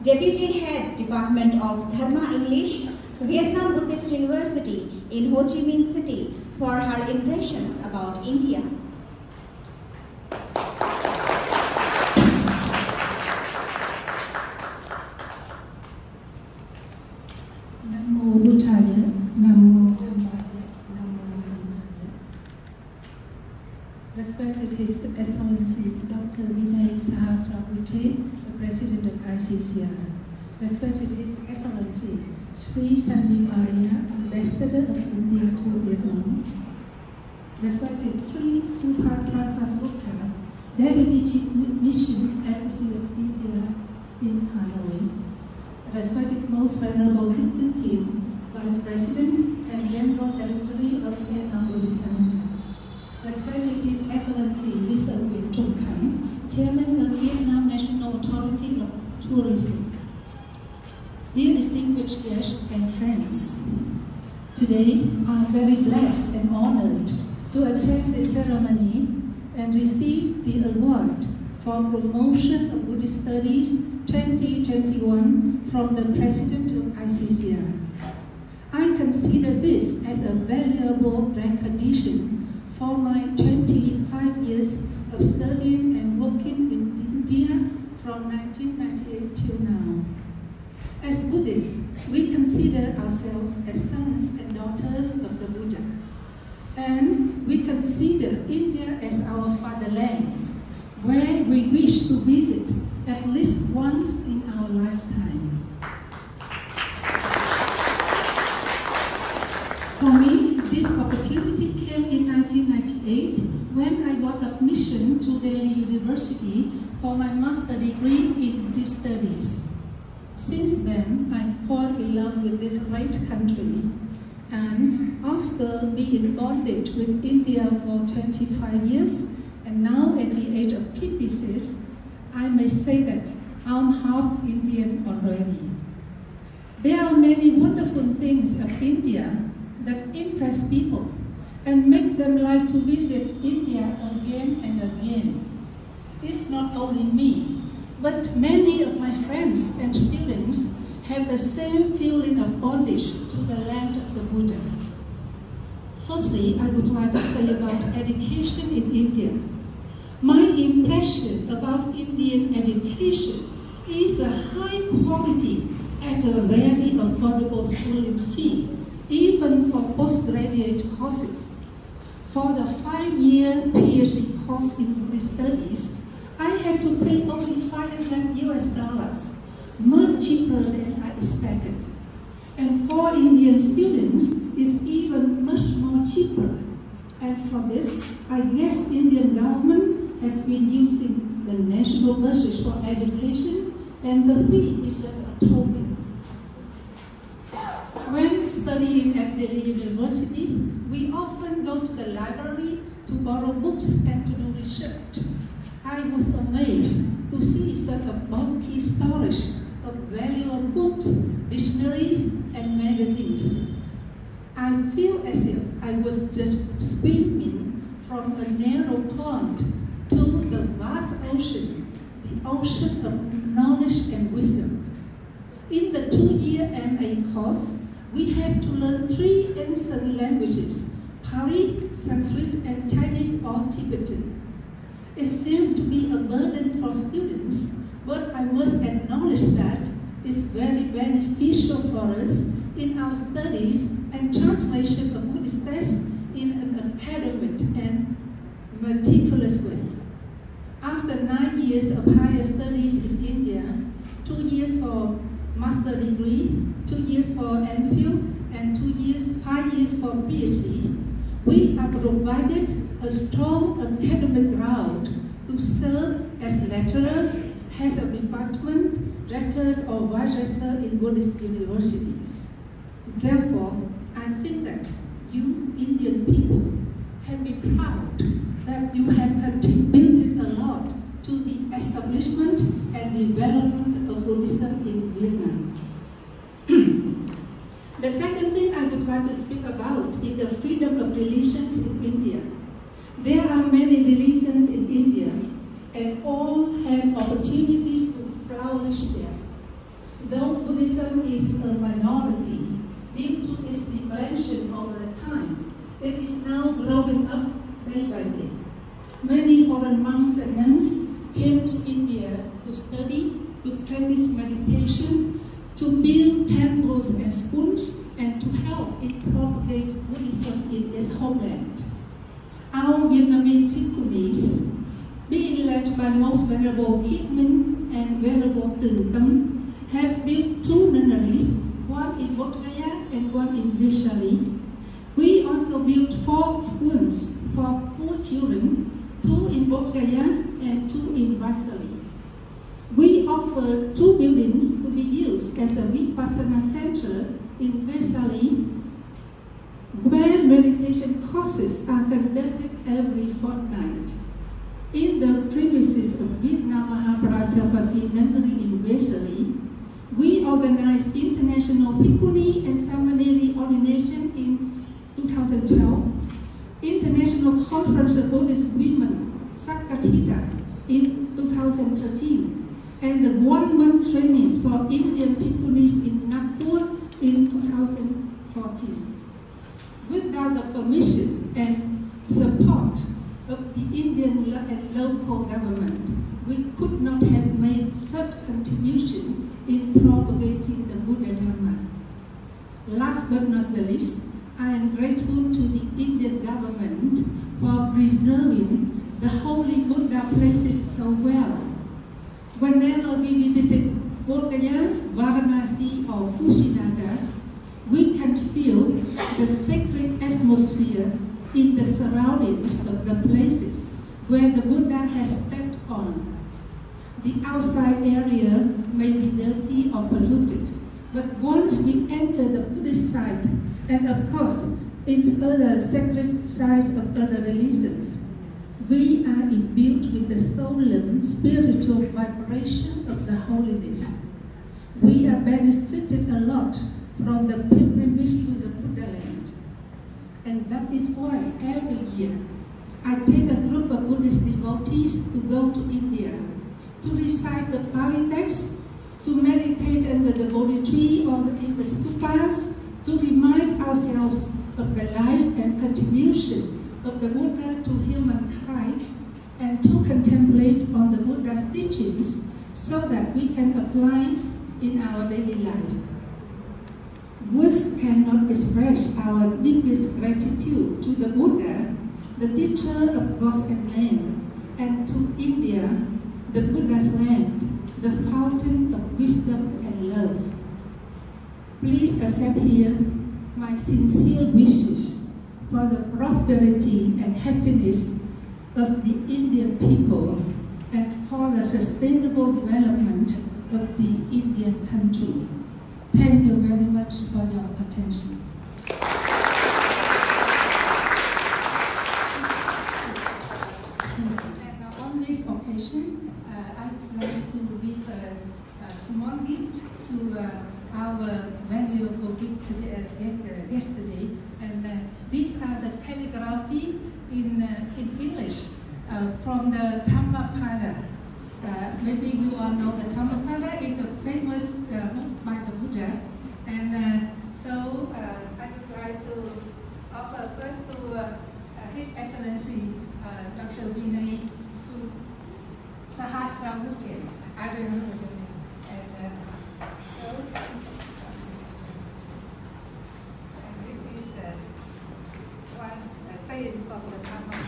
Deputy Head Department of Dharma English, Vietnam Buddhist University in Ho Chi Minh City, for her impressions about India. Namo Buddhaya, Namo Dhammaya, Namo Sanghaya. Respected His Excellency Dr. Vinay Sahasrabudhe, the President of ICCR. Respected His Excellency Sri Sandeep Arya, Ambassador of India to Vietnam. Respected Sri Subhat Prasad Gupta, Deputy Chief Mission Embassy of India in Hanoi. Respected Most Venerable Thich Thiem, Vice President and General Secretary of Vietnam Buddhism. Respected His Excellency Mr. Nguyễn Trung Khánh, Chairman of Vietnam National Authority of Tourism. Dear distinguished guests and friends, today I am very blessed and honored to attend the ceremony and receive the award for Promotion of Buddhist Studies 2021 from the President of ICCR. I consider this as a valuable recognition for my 25 years of studying and working in India from 1998 till now. As Buddhists, we consider ourselves as sons and daughters of the Buddha, and we consider India as our fatherland, where we wish to visit at least once in our lifetime. For me, this opportunity came in 1998 when I got admission to Delhi University for my master's degree in Buddhist studies. Since then, I fell in love with this great country, and after being in bondage with India for 25 years, and now at the age of 56, I may say that I'm half Indian already. There are many wonderful things of India that impress people and make them like to visit India again and again. It's not only me, but many of my friends and students have the same feeling of bondage to the land of the Buddha. Firstly, I would like to say about education in India. My impression about Indian education is a high quality at a very affordable schooling fee, even for postgraduate courses. For the 5-year PhD course in Buddhist studies, I had to pay only $500 US, much cheaper than I expected. And for Indian students, it's even much more cheaper. And for this, I guess Indian government has been using the national budget for education, and the fee is just a token. When studying at Delhi University, we often go to the library to borrow books and to do research. I was amazed to see such a bulky storage of valuable books, dictionaries, and magazines. I feel as if I was just swimming from a narrow pond to the vast ocean, the ocean of knowledge and wisdom. In the 2-year MA course, we had to learn 3 ancient languages, Pali, Sanskrit, and Chinese or Tibetan. It seemed to be a burden for students, but I must acknowledge that it's very beneficial for us in our studies and translation of Buddhist texts in an academic and meticulous way. After 9 years of higher studies in India, 2 years for master degree, 2 years for MPhil, and 5 years for PhD, we are provided a strong academic ground to serve as lecturers, heads of department, rectors, or vice rector in Buddhist universities. Therefore, I think that you Indian people can be proud that you have contributed a lot to the establishment and development of Buddhism in Vietnam. The second thing I would like to speak about is the freedom of religions in India. There are many religions in India, and all have opportunities to flourish there. though Buddhism is a minority, due to its declension over time, it is now growing up day by day. Many foreign monks and nuns came to India to study, to practice meditation, to build temples and schools, and to help it propagate Buddhism in its homeland. Our Vietnamese bhikkhunis, being led by Most Venerable Kit Minh and Venerable Từ Tâm, have built 2 nunneries, one in Bodh Gaya and one in Vaishali. We also built 4 schools for poor children, 2 in Bodh Gaya and 2 in Vaishali. We offer 2 buildings to be used as a Vipassana center in Vaishali, where meditation courses are conducted every fortnight. In the premises of Vietnam Mahaprajapati Nunnery in Vaishali, we organized International Bhikkhuni and Samaneri ordination in 2012, International Conference of Buddhist Women, Sakatita, in 2013, and the 1-month training for Indian Bhikkhunis in Nagpur in 2014. Without the permission and support of the Indian and local government, we could not have made such contribution in propagating the Buddha Dhamma. Last but not the least, I am grateful to the Indian government for preserving the holy Buddha places so well. Whenever we visit Bodh Gaya, Varanasi, or Kushinagar, we can feel the sacred atmosphere in the surroundings of the places where the Buddha has stepped on. The outside area may be dirty or polluted, but once we enter the Buddhist site, and of course, in other sacred sites of other religions, we are imbued with the solemn spiritual vibration of the holiness. We are benefited a lot from the pilgrimage to the Buddha land. And that is why every year I take a group of Buddhist devotees to go to India, to recite the Pali text, to meditate under the Bodhi tree or in the stupas, to remind ourselves of the life and contribution of the Buddha to humankind, and to contemplate on the Buddha's teachings so that we can apply in our daily life. Words cannot express our deepest gratitude to the Buddha, the teacher of gods and men, and to India, the Buddha's land, the fountain of wisdom and love. Please accept here my sincere wishes for the prosperity and happiness of the Indian people and for the sustainable development of the Indian country. Thank you very much for your attention. And on this occasion, I'd like to give a small gift to our valuable guest today. And these are the calligraphy in English from the Dhammapada. Maybe you all know the Dhammapada is a famous book by the Buddha. And so I would like to offer first to His Excellency Dr. Vinay Sahasrabuchen. I don't know the name. And so, and this is the one saying from the Dhammapada.